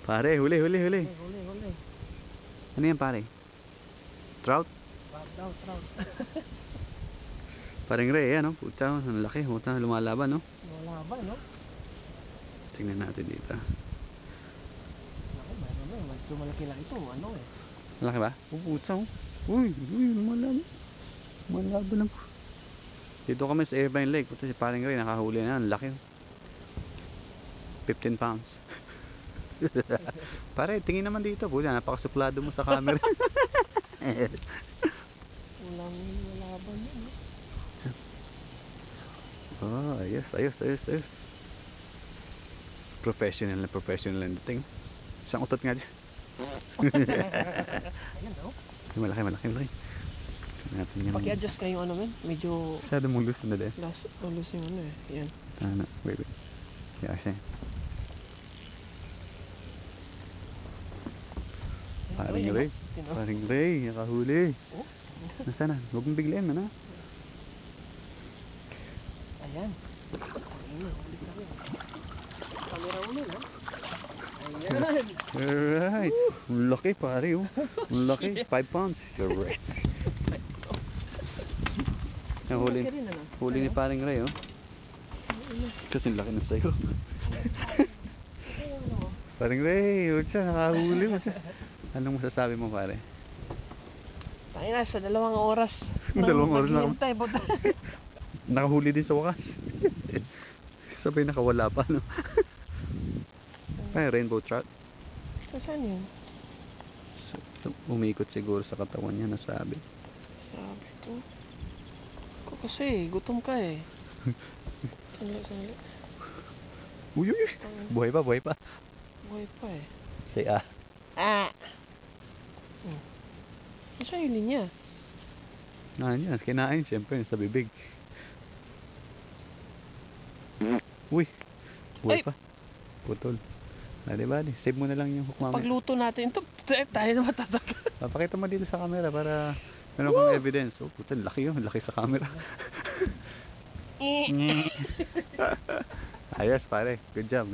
Pare, huli. Huli. Ano yan pare? Trout? Trout. Parang Ray, ano? Puta, ang laki. Puta, lumalaban, no? Lumalaban, no? Tingnan natin dito. Medyo malaki lang ito, ano eh. Malaki ba? Puta, oh. Uy, lumalaban. Lumalaban lang. Dito kami sa Irvine Lake. Puta, si parang Ray, nakahuli na. Ang laki. 15 pounds. Pare, tingin naman dito. Puta, napakasuplado mo sa camera. Walang lumalaban yun, no? Oh, ayos. Professional ang dating. Isang utot nga dyan. Ayan, no? Malaki. Natin yung... Paki-adjust kayo ano men, medyo... Masyado mong loose na din. Loose yung ano eh, yan. Ano, wait. Kasi... Paring Ray, nakahuli. Oh? Nasaan na? Huwag mong biglayin, ano? Ayan. Camera mo nun, no? Ayan. Alright. Ang laki pare, oh. Ang laki. 5 pounds. You're right. Huli ni paring Ray, oh. Kasi laki na sa'yo. Paring Ray, huwag siya. Nakahuli mo siya. Anong masasabi mo pare? Tayo na sa 2 oras. 2 oras na naghihintay, nakahuli din sa wakas. Sabay nakawala pa, no? Ay, rainbow trout. Saan yun? Umikot siguro sa katawan niya, nasabi. Sabi to. Kasi gutom ka eh. Sandali. Uy. Buhay pa. Buhay pa eh. Say ah. Saan yung linya? Yan, kinain siyempre sa bibig. Uy. Buhay pa. Putol. Diba? Save mo na lang yung hook mamaya. Pagluto natin ito, tayo na matatagal. Papakita mo dito sa camera para meron kang evidence. Oh, puta, laki yun. Laki sa camera. Ayos pare. Good job.